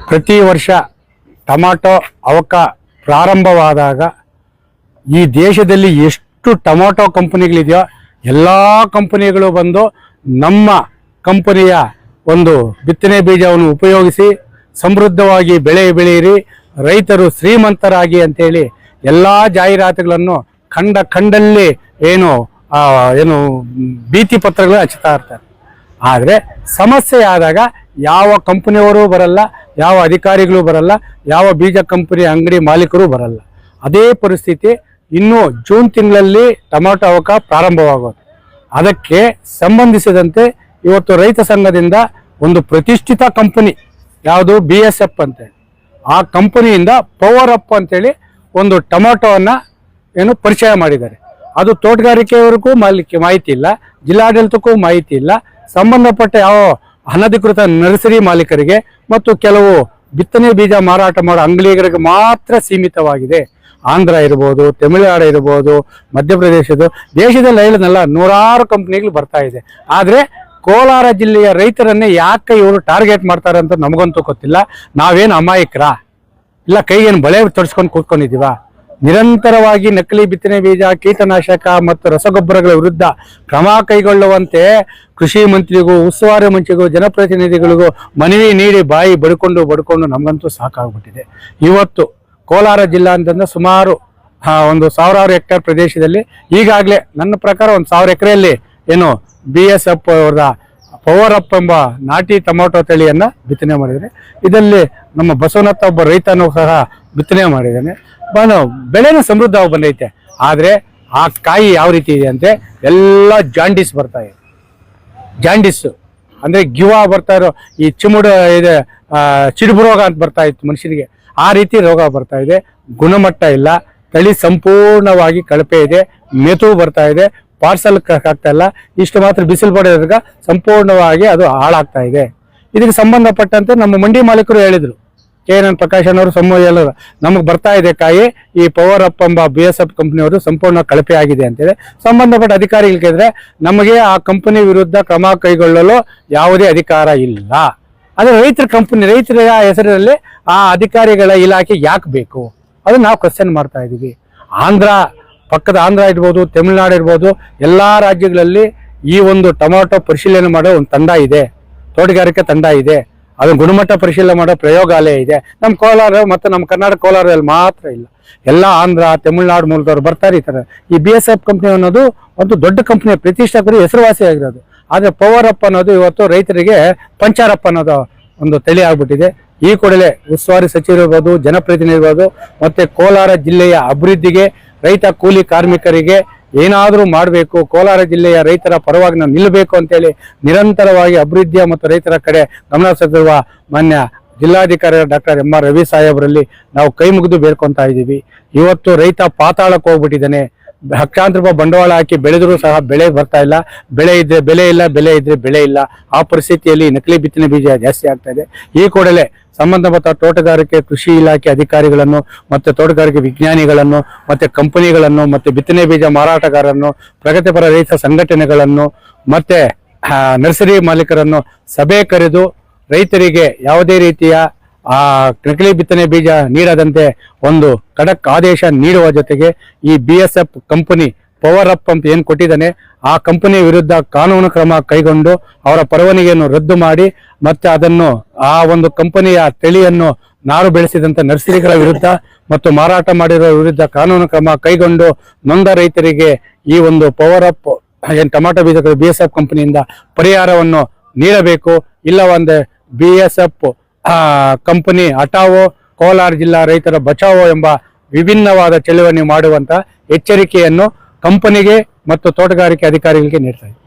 ಪ್ರತಿ ವರ್ಷ ಟೊಮಾಟೊ ಅವಕ ಪ್ರಾರಂಭವಾದಾಗ ಈ ದೇಶದಲ್ಲಿ ಎಷ್ಟು ಟೊಮಾಟೊ ಕಂಪನಿಗಳಿದೆಯೋ ಎಲ್ಲ ಕಂಪನಿಗಳು ಬಂದು ನಮ್ಮ ಕಂಪನಿಯ ಒಂದು ಬಿತ್ತನೆ ಬೀಜವನ್ನು ಉಪಯೋಗಿಸಿ ಸಮೃದ್ಧವಾಗಿ ಬೆಳೆ ಬೆಳೆಯಿರಿ, ರೈತರು ಶ್ರೀಮಂತರಾಗಿ ಅಂತೇಳಿ ಎಲ್ಲ ಜಾಹೀರಾತುಗಳನ್ನು ಖಂಡಲ್ಲಿ ಏನು ಭೀತಿ ಪತ್ರಗಳು ಹಚ್ಚುತ್ತಾ ಇರ್ತಾರೆ. ಆದರೆ ಸಮಸ್ಯೆ ಆದಾಗ ಯಾವ ಕಂಪನಿಯವರು ಬರಲ್ಲ, ಯಾವ ಅಧಿಕಾರಿಗಳು ಬರಲ್ಲ, ಯಾವ ಬೀಜ ಕಂಪನಿ ಅಂಗಡಿ ಮಾಲೀಕರು ಬರಲ್ಲ. ಅದೇ ಪರಿಸ್ಥಿತಿ ಇನ್ನು ಜೂನ್ ತಿಂಗಳಲ್ಲಿ ಟೊಮಾಟೊ ಅವಕ ಪ್ರಾರಂಭವಾಗೋದು. ಅದಕ್ಕೆ ಸಂಬಂಧಿಸಿದಂತೆ ಇವತ್ತು ರೈತ ಸಂಘದಿಂದ ಒಂದು ಪ್ರತಿಷ್ಠಿತ ಕಂಪನಿ ಯಾವುದು BSF ಅಂತೇಳಿ, ಆ ಕಂಪನಿಯಿಂದ ಪವರ್ ಅಪ್ ಅಂತೇಳಿ ಒಂದು ಟೊಮಾಟೋವನ್ನು ಪರಿಚಯ ಮಾಡಿದ್ದಾರೆ. ಅದು ತೋಟಗಾರಿಕೆಯವರಿಗೂ ಮಾಹಿತಿ ಇಲ್ಲ, ಜಿಲ್ಲಾಡಳಿತಕ್ಕೂ ಮಾಹಿತಿ ಇಲ್ಲ, ಸಂಬಂಧಪಟ್ಟ ಯಾವ ಅನಧಿಕೃತ ನರ್ಸರಿ ಮಾಲೀಕರಿಗೆ ಮತ್ತು ಕೆಲವು ಬಿತ್ತನೆ ಬೀಜ ಮಾರಾಟ ಮಾಡೋ ಅಂಗಡಿಗರಿಗೆ ಮಾತ್ರ ಸೀಮಿತವಾಗಿದೆ. ಆಂಧ್ರ ಇರ್ಬೋದು, ತಮಿಳುನಾಡು ಇರ್ಬೋದು, ಮಧ್ಯಪ್ರದೇಶದ, ದೇಶದಲ್ಲಿ ಹೇಳಿದ್ನಲ್ಲ ನೂರಾರು ಕಂಪ್ನಿಗಳು ಬರ್ತಾ ಇದೆ. ಆದರೆ ಕೋಲಾರ ಜಿಲ್ಲೆಯ ರೈತರನ್ನೇ ಯಾಕೆ ಇವರು ಟಾರ್ಗೆಟ್ ಮಾಡ್ತಾರೆ ಅಂತ ನಮಗಂತೂ ಗೊತ್ತಿಲ್ಲ. ನಾವೇನು ಅಮಾಯಕರ ಇಲ್ಲ, ಕೈಗೇನು ಬಳೆ ತೊಡಿಸ್ಕೊಂಡು ಕೂತ್ಕೊಂಡಿದ್ದೀವ? ನಿರಂತರವಾಗಿ ನಕಲಿ ಬಿತ್ತನೆ ಬೀಜ, ಕೀಟನಾಶಕ ಮತ್ತು ರಸಗೊಬ್ಬರಗಳ ವಿರುದ್ಧ ಕ್ರಮ ಕೈಗೊಳ್ಳುವಂತೆ ಕೃಷಿ ಮಂತ್ರಿಗೂ, ಉಸ್ತುವಾರಿ ಮಂತ್ರಿಗೂ, ಜನಪ್ರತಿನಿಧಿಗಳಿಗೂ ಮನವಿ ನೀಡಿ ಬಾಯಿ ಬಡ್ಕೊಂಡು ನಮಗಂತೂ ಸಾಕಾಗ್ಬಿಟ್ಟಿದೆ. ಇವತ್ತು ಕೋಲಾರ ಜಿಲ್ಲಾ ಅಂತಂದ್ರೆ ಸುಮಾರು ಒಂದು 1000 ಹೆಕ್ಟೇರ್ ಪ್ರದೇಶದಲ್ಲಿ ಈಗಾಗಲೇ ನನ್ನ ಪ್ರಕಾರ ಒಂದು 1000 ಎಕರೆಯಲ್ಲಿ BSF ಅವರ ಪವರ್ ಅಪ್ ಎಂಬ ನಾಟಿ ಟೊಮಾಟೊ ತಳಿಯನ್ನು ಬಿತ್ತನೆ ಮಾಡಿದರೆ, ಇದರಲ್ಲಿ ನಮ್ಮ ಬಸವನತ್ತ ಒಬ್ಬ ರೈತನೂ ಸಹ ಬಿತ್ತನೆ ಮಾಡಿದ್ದಾನೆ. ಬೆಳೆನೂ ಸಮೃದ್ಧವಾಗಿ ಬಂದೈತೆ. ಆದರೆ ಆ ಕಾಯಿ ಯಾವ ರೀತಿ ಇದೆ ಅಂತೆ, ಎಲ್ಲ ಜಾಂಡೀಸ್ ಬರ್ತಾ ಇದೆ. ಜಾಂಡೀಸು ಅಂದರೆ ಗಿವಾ ಬರ್ತಾ ಇರೋ ಈ ಇದೆ, ಚಿಡುಬು ರೋಗ ಅಂತ ಬರ್ತಾ ಇತ್ತು ಮನುಷ್ಯನಿಗೆ, ಆ ರೀತಿ ರೋಗ ಬರ್ತಾ ಇದೆ. ಗುಣಮಟ್ಟ ಇಲ್ಲ, ತಳಿ ಸಂಪೂರ್ಣವಾಗಿ ಕಳಪೆ ಇದೆ, ಮೆತು ಬರ್ತಾ ಇದೆ, ಪಾರ್ಸಲ್ ಆಗ್ತಾ ಇಲ್ಲ. ಇಷ್ಟು ಮಾತ್ರ ಬಿಸಿಲು ಪಡೆದಾಗ ಸಂಪೂರ್ಣವಾಗಿ ಅದು ಹಾಳಾಗ್ತಾ ಇದೆ. ಇದಕ್ಕೆ ಸಂಬಂಧಪಟ್ಟಂತೆ ನಮ್ಮ ಮಂಡಿ ಮಾಲೀಕರು ಹೇಳಿದರು, KNN ಪ್ರಕಾಶನ್ ಅವರು ಎಲ್ಲರೂ ನಮಗೆ ಬರ್ತಾ ಇದೆ ಕಾಯಿ, ಈ ಪವರ್ ಅಪ್ ಎಂಬ BSF ಕಂಪನಿಯವರು ಸಂಪೂರ್ಣ ಕಳಪೆ ಆಗಿದೆ ಅಂತೇಳಿ ಸಂಬಂಧಪಟ್ಟ ಅಧಿಕಾರಿಗಳು ಕೇಳಿದ್ರೆ ನಮಗೆ ಆ ಕಂಪನಿ ವಿರುದ್ಧ ಕ್ರಮ ಕೈಗೊಳ್ಳಲು ಯಾವುದೇ ಅಧಿಕಾರ ಇಲ್ಲ. ಆದರೆ ರೈತರ ಕಂಪನಿ, ರೈತರ ಹೆಸರಿನಲ್ಲಿ ಆ ಅಧಿಕಾರಿಗಳ ಇಲಾಖೆ ಯಾಕೆ ಬೇಕು? ಅದನ್ನ ನಾವು ಕ್ವಶನ್ ಮಾಡ್ತಾ ಇದ್ದೀವಿ. ಪಕ್ಕದ ಆಂಧ್ರ ಇರ್ಬೋದು, ತಮಿಳುನಾಡು ಇರ್ಬೋದು, ಎಲ್ಲ ರಾಜ್ಯಗಳಲ್ಲಿ ಈ ಒಂದು ಟೊಮಾಟೊ ಪರಿಶೀಲನೆ ಮಾಡೋ ಒಂದು ತಂಡ ಇದೆ, ತೋಟಗಾರಿಕೆ ತಂಡ ಇದೆ, ಅದು ಗುಣಮಟ್ಟ ಪರಿಶೀಲನೆ ಮಾಡೋ ಪ್ರಯೋಗಾಲಯ ಇದೆ. ನಮ್ಮ ಕೋಲಾರ ಮತ್ತು ನಮ್ಮ ಕರ್ನಾಟಕ ಕೋಲಾರದಲ್ಲಿ ಮಾತ್ರ ಇಲ್ಲ, ಎಲ್ಲ ಆಂಧ್ರ ತಮಿಳುನಾಡು ಮೂಲದವ್ರು ಬರ್ತಾರೆ. ಈ ಥರ ಈ BSF ಕಂಪ್ನಿ ಅನ್ನೋದು ಒಂದು ದೊಡ್ಡ ಕಂಪ್ನಿ, ಪ್ರತಿಷ್ಠಾಪಕರು ಹೆಸರುವಾಸಿಯಾಗಿರೋದು. ಆದರೆ ಪವರ್ ಅಪ್ ಅನ್ನೋದು ಇವತ್ತು ರೈತರಿಗೆ ಪಂಚಾರಪ್ಪ ಅನ್ನೋದು ಒಂದು ತಳಿ ಆಗ್ಬಿಟ್ಟಿದೆ. ಈ ಕೂಡಲೇ ಉಸ್ತುವಾರಿ ಸಚಿವರಿರ್ಬೋದು, ಜನಪ್ರತಿನಿಧಿರ್ಬೋದು, ಮತ್ತು ಕೋಲಾರ ಜಿಲ್ಲೆಯ ಅಭಿವೃದ್ಧಿಗೆ, ರೈತ ಕೂಲಿ ಕಾರ್ಮಿಕರಿಗೆ ಏನಾದರೂ ಮಾಡಬೇಕು, ಕೋಲಾರ ಜಿಲ್ಲೆಯ ರೈತರ ಪರವಾಗಿ ನಾವು ನಿಲ್ಲಬೇಕು ಅಂತೇಳಿ ನಿರಂತರವಾಗಿ ಅಭಿವೃದ್ಧಿಯ ಮತ್ತು ರೈತರ ಕಡೆ ಗಮನ ಹರಿಸಿರುವ ಮಾನ್ಯ ಜಿಲ್ಲಾಧಿಕಾರಿ ಡಾಕ್ಟರ್ MR ರವಿ ಸಾಹೇಬರಲ್ಲಿ ನಾವು ಕೈ ಮುಗಿದು ಬೇಡ್ಕೊತಾ ಇದ್ದೀವಿ. ಇವತ್ತು ರೈತ ಪಾತಾಳಕ್ಕೆ ಹೋಗ್ಬಿಟ್ಟಿದ್ದಾನೆ. ಲಕ್ಷಾಂತರ ರೂಪಾಯಿ ಬಂಡವಾಳ ಹಾಕಿ ಬೆಳೆದರೂ ಸಹ ಬೆಳೆ ಬರ್ತಾ ಇಲ್ಲ, ಬೆಳೆ ಇದ್ರೆ ಬೆಲೆ ಇಲ್ಲ, ಬೆಲೆ ಇದ್ರೆ ಬೆಳೆ ಇಲ್ಲ. ಆ ಪರಿಸ್ಥಿತಿಯಲ್ಲಿ ನಕಲಿ ಬಿತ್ತನೆ ಬೀಜ ಜಾಸ್ತಿ ಆಗ್ತಾ ಇದೆ. ಈ ಕೂಡಲೇ ಸಂಬಂಧಪಟ್ಟ ತೋಟಗಾರಿಕೆ ಕೃಷಿ ಇಲಾಖೆ ಅಧಿಕಾರಿಗಳನ್ನು ಮತ್ತು ತೋಟಗಾರಿಕೆ ವಿಜ್ಞಾನಿಗಳನ್ನು ಮತ್ತು ಕಂಪನಿಗಳನ್ನು ಮತ್ತು ಬಿತ್ತನೆ ಬೀಜ ಮಾರಾಟಗಾರರನ್ನು, ಪ್ರಗತಿಪರ ರೈತ ಸಂಘಟನೆಗಳನ್ನು ಮತ್ತು ನರ್ಸರಿ ಮಾಲೀಕರನ್ನು ಸಭೆ ಕರೆದು ರೈತರಿಗೆ ಯಾವುದೇ ರೀತಿಯ ನಕಲಿ ಬಿತ್ತನೆ ಬೀಜ ನೀಡದಂತೆ ಒಂದು ಖಡಕ್ ಆದೇಶ ನೀಡುವ ಜೊತೆಗೆ ಈ BSF ಕಂಪನಿ ಪವರ್ ಅಪ್ ಅಂತ ಏನು ಕೊಟ್ಟಿದ್ದಾನೆ ಆ ಕಂಪನಿ ವಿರುದ್ಧ ಕಾನೂನು ಕ್ರಮ ಕೈಗೊಂಡು ಅವರ ಪರವಾನಗಿಯನ್ನು ರದ್ದು ಮಾಡಿ ಮತ್ತೆ ಅದನ್ನು ಆ ಒಂದು ಕಂಪನಿಯ ತಳಿಯನ್ನು ನಾರು ಬೆಳೆಸಿದಂತ ನರ್ಸರಿಗಳ ವಿರುದ್ಧ ಮತ್ತು ಮಾರಾಟ ಮಾಡಿರೋ ವಿರುದ್ಧ ಕಾನೂನು ಕ್ರಮ ಕೈಗೊಂಡು ನೊಂದ ರೈತರಿಗೆ ಈ ಒಂದು ಪವರ್ ಅಪ್ ಟೊಮಾಟೊ ಬೀಜಗಳು BSF ಕಂಪನಿಯಿಂದ ಪರಿಹಾರವನ್ನು ನೀಡಬೇಕು. ಇಲ್ಲವಂದ್ರೆ BSF ಕಂಪನಿ ಹಟಾವೋ, ಕೋಲಾರ ಜಿಲ್ಲಾ ರೈತರ ಬಚಾವೋ ಎಂಬ ವಿಭಿನ್ನವಾದ ಚಳವಳಿ ಮಾಡುವಂತ ಎಚ್ಚರಿಕೆಯನ್ನು ಕಂಪನಿಗೆ ಮತ್ತು ತೋಟಗಾರಿಕೆ ಅಧಿಕಾರಿಗಳಿಗೆ ನೀಡ್ತಾ ಇದೆ.